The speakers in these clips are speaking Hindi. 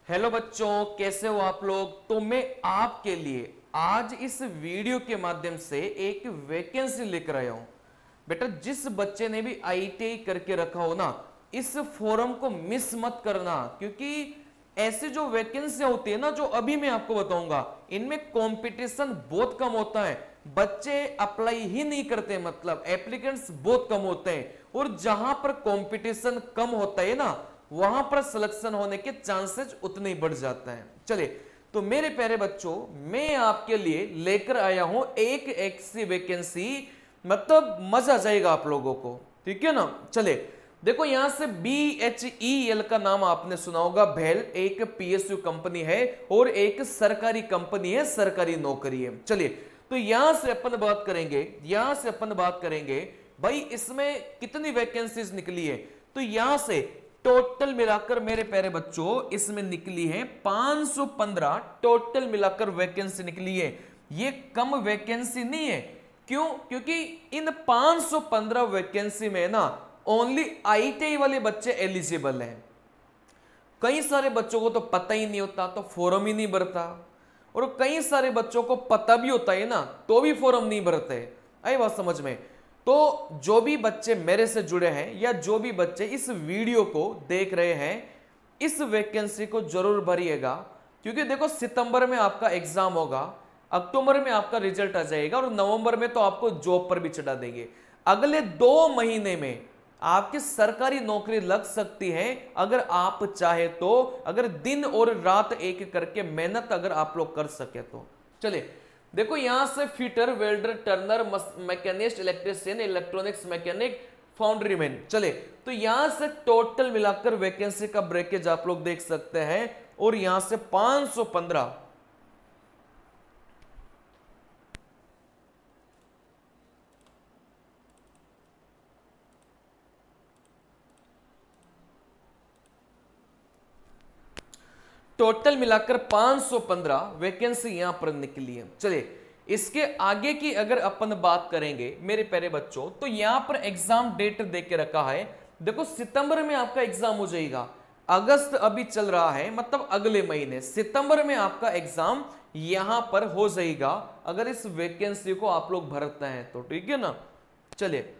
हेलो बच्चों, कैसे हो आप लोग। तो मैं आपके लिए आज इस वीडियो के माध्यम से एक वैकेंसी लेकर आया हूं। बेटा, जिस बच्चे ने भी आईटीआई करके रखा हो ना, इस फोरम को मिस मत करना, क्योंकि ऐसे जो वैकेंसियां होती है ना, जो अभी मैं आपको बताऊंगा, इनमें कंपटीशन बहुत कम होता है। बच्चे अप्लाई ही नहीं करते, मतलब एप्लीकेंट्स बहुत कम होते हैं। और जहां पर कंपटीशन कम होता है ना, वहां पर सिलेक्शन होने के चांसेस उतने ही बढ़ जाते हैं। चलिए, तो मेरे प्यारे बच्चों, मैं आपके लिए लेकर आया हूं एक ऐसी वैकेंसी, मतलब मजा जाएगा आप लोगों को, ठीक है ना। चले, देखो यहां से BHEL का नाम आपने सुना होगा। भेल एक PSU कंपनी है और एक सरकारी कंपनी है, सरकारी नौकरी है। चलिए, तो यहां से अपन बात करेंगे भाई इसमें कितनी वैकेंसीज निकली है। तो यहां से टोटल मिलाकर मेरे प्यारे बच्चों इसमें निकली है 515 टोटल मिलाकर वैकेंसी निकली है। ये कम वैकेंसी नहीं है। क्यों? क्योंकि इन 515 वैकेंसी में ना ओनली आईटीआई वाले बच्चे एलिजिबल हैं। कई सारे बच्चों को तो पता ही नहीं होता, तो फॉर्म ही नहीं भरता। और कई सारे बच्चों को पता भी होता है ना, तो भी फॉर्म नहीं भरते। आई बात समझ में? तो जो भी बच्चे मेरे से जुड़े हैं या जो भी बच्चे इस वीडियो को देख रहे हैं, इस वैकेंसी को जरूर भरिएगा। क्योंकि देखो, सितंबर में आपका एग्जाम होगा, अक्टूबर में आपका रिजल्ट आ जाएगा और नवंबर में तो आपको जॉब पर भी चढ़ा देंगे। अगले 2 महीने में आपकी सरकारी नौकरी लग सकती है, अगर आप चाहे तो, अगर दिन और रात एक करके मेहनत अगर आप लोग कर सके तो। चलिए, देखो यहां से fitter, welder, turner, machinist, electrician, electronics mechanic, foundryman. चले, तो यहां से टोटल मिलाकर वैकेंसी का ब्रेकेज आप लोग देख सकते हैं। और यहां से 515 टोटल मिलाकर 515 वैकेंसी यहां पर निकली है। चलिए, इसके आगे की अगर अपन बात करेंगे मेरे प्यारे बच्चों, तो यहां पर एग्जाम डेट दे के रखा है। देखो, सितंबर में आपका एग्जाम हो जाएगा। अगस्त अभी चल रहा है, मतलब अगले महीने सितंबर में आपका एग्जाम यहां पर हो जाएगा, अगर इस वैकेंसी को आप लोग भरते हैं तो, ठीक है ना। चलिए,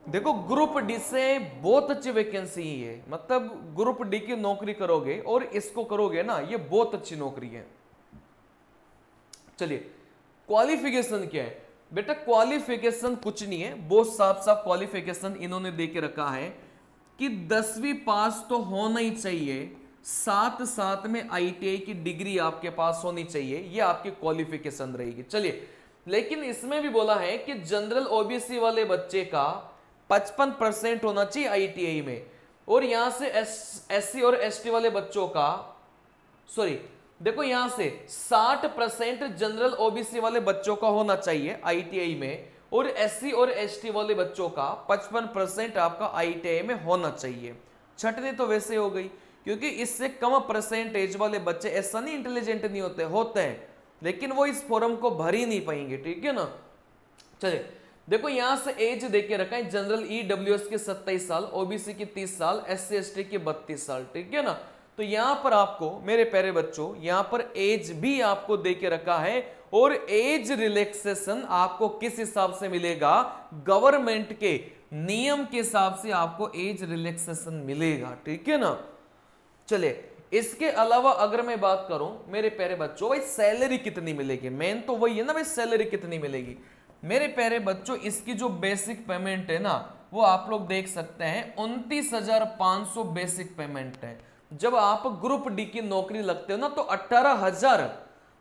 देखो ग्रुप डी से बहुत अच्छी वैकेंसी है, मतलब ग्रुप डी की नौकरी करोगे और इसको करोगे ना, ये बहुत अच्छी नौकरी है। चलिए, क्वालिफिकेशन क्या है बेटा? क्वालिफिकेशन कुछ नहीं है, बहुत साफ साफ क्वालिफिकेशन इन्होंने दे के रखा है कि 10वीं पास तो होना ही चाहिए, साथ साथ में आईटीआई की डिग्री आपके पास होनी चाहिए, ये आपकी क्वालिफिकेशन रहेगी। चलिए, लेकिन इसमें भी बोला है कि जनरल ओबीसी वाले बच्चे का 55% होना चाहिए आईटीआई में। और यहां से एससी और एसटी वाले बच्चों का, सॉरी, देखो यहां से 60% जनरल ओबीसी वाले बच्चों का होना चाहिए आईटीआई में, और एससी और एसटी वाले बच्चों का 55% आपका आईटीआई में होना चाहिए। छटनी तो वैसे हो गई, क्योंकि इससे कम परसेंटेज वाले बच्चे ऐसा नहीं इंटेलिजेंट नहीं होते हैं, लेकिन वो इस फॉर्म को भर ही नहीं पाएंगे, ठीक है ना। चलिए, देखो यहां से एज देके रखा है, जनरल ईडब्ल्यूएस के 27 साल, ओबीसी की 30 साल, एससी एसटी के 32 साल, ठीक है ना। तो यहां पर आपको मेरे प्यारे बच्चों, यहां पर एज भी आपको देके रखा है। और एज रिलैक्सेशन आपको किस हिसाब से मिलेगा? गवर्नमेंट के नियम के हिसाब से आपको एज रिलैक्सेशन मिलेगा, ठीक है ना। चलिए, इसके अलावा अगर मैं बात करूं मेरे प्यारे बच्चों, भाई सैलरी कितनी मिलेगी, मेन तो वही है ना भाई, सैलरी कितनी मिलेगी। मेरे प्यारे बच्चों, इसकी जो बेसिक पेमेंट है ना, वो आप लोग देख सकते हैं 29,500 बेसिक पेमेंट है। जब आप ग्रुप डी की नौकरी लगते हो ना, तो 18,000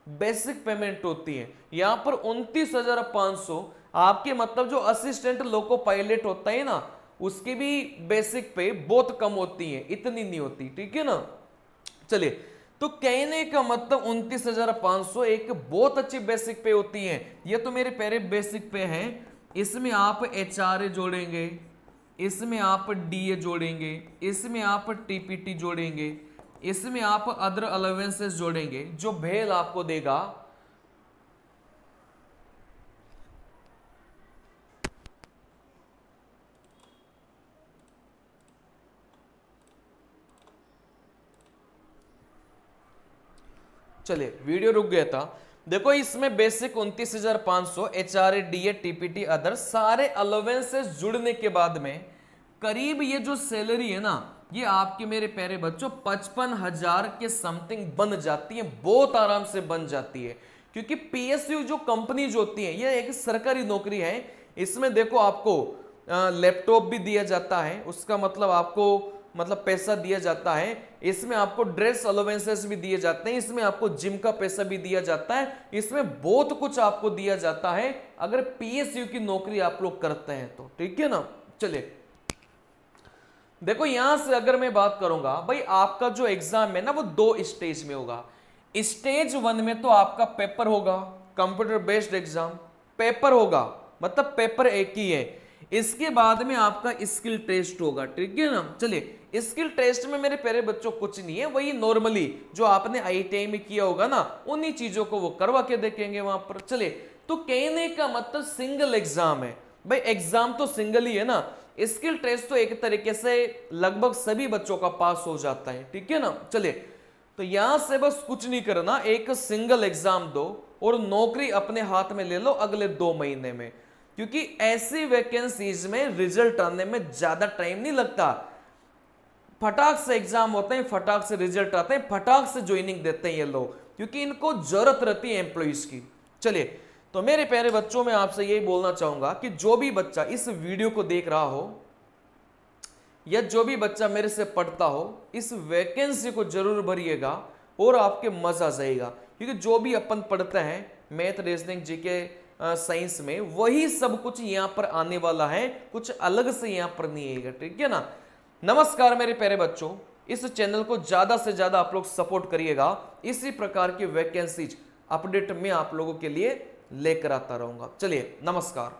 बेसिक पेमेंट होती है। यहां पर 29,500 आपके, मतलब जो असिस्टेंट लोको पायलट होता है ना, उसकी भी बेसिक पे बहुत कम होती है, इतनी नहीं होती, ठीक है ना। चलिए, तो कहने का मतलब 29,500 एक बहुत अच्छी बेसिक पे होती है। ये तो मेरे प्यारे बेसिक पे है। इसमें आप एचआरए जोड़ेंगे, इसमें आप डीए जोड़ेंगे, इसमें आप टीपीटी जोड़ेंगे, इसमें आप अदर अलाउंसेस जोड़ेंगे, जो भेल आपको देगा चलिए वीडियो रुक गया था। देखो इसमें basic 29,500, HRA, DA, TPT other सारे अलाउंसेस जुड़ने के बाद में करीब ये जो सैलरी है ना, ये आपके मेरे प्यारे बच्चों 55,000 के समथिंग बन जाती है, बहुत आराम से बन जाती है। क्योंकि PSU जो कंपनीज होती है ये एक सरकारी नौकरी है। इसमें देखो आपको लैपटॉप भी दिया जाता है, उसका मतलब आपको पैसा दिया जाता है। इसमें आपको ड्रेस अलाउंसेस भी दिए जाते हैं, इसमें आपको जिम का पैसा भी दिया जाता है, इसमें बहुत कुछ आपको दिया जाता है अगर PSU की नौकरी आप लोग करते हैं तो, ठीक है ना। चलिए देखो यहां से अगर मैं बात करूंगा भाई, आपका जो एग्जाम है ना वो 2 स्टेज में होगा। स्टेज 1 में तो आपका पेपर होगा, कंप्यूटर बेस्ड एग्जाम पेपर होगा, मतलब पेपर एक ही है। इसके बाद में आपका स्किल टेस्ट होगा, ठीक है ना। चलिए स्किल टेस्ट में मेरे प्यारे बच्चों कुछ नहीं है, वही नॉर्मली जो आपने ITI में किया होगा ना उन्हीं चीजों को वो करवा के देखेंगे वहां पर। चलिए तो कहने का मतलब सिंगल एग्जाम है भाई, एग्जाम तो सिंगल ही है ना। स्किल टेस्ट तो एक तरीके से लगभग सभी बच्चों का पास हो जाता है, ठीक है ना। चलिए तो यहां से बस कुछ नहीं करना, एक सिंगल एग्जाम दो और नौकरी अपने हाथ में ले लो अगले 2 महीने में। क्योंकि ऐसी वैकेंसीज में रिजल्ट आने में ज्यादा टाइम नहीं लगता, फटाक से एग्जाम होते हैं, फटाक से रिजल्ट आते हैं, फटाक से ज्वाइनिंग देते हैं ये लोग, क्योंकि इनको जरूरत रहती है एम्प्लॉइज की। चलिए तो मेरे प्यारे बच्चों में आपसे यही बोलना चाहूंगा कि जो भी बच्चा इस वीडियो को देख रहा हो या जो भी बच्चा मेरे से पढ़ता हो, इस वैकेंसी को जरूर भरिएगा और आपके मजा आ जाएगा। क्योंकि जो भी अपन पढ़ते हैं मैथ, रीजनिंग, जीके, साइंस में, वही सब कुछ यहां पर आने वाला है, कुछ अलग से यहां पर नहीं आएगा, ठीक है ना। नमस्कार मेरे प्यारे बच्चों, इस चैनल को ज्यादा से ज्यादा आप लोग सपोर्ट करिएगा, इसी प्रकार की वैकेंसीज अपडेट में आप लोगों के लिए लेकर आता रहूंगा। चलिए नमस्कार।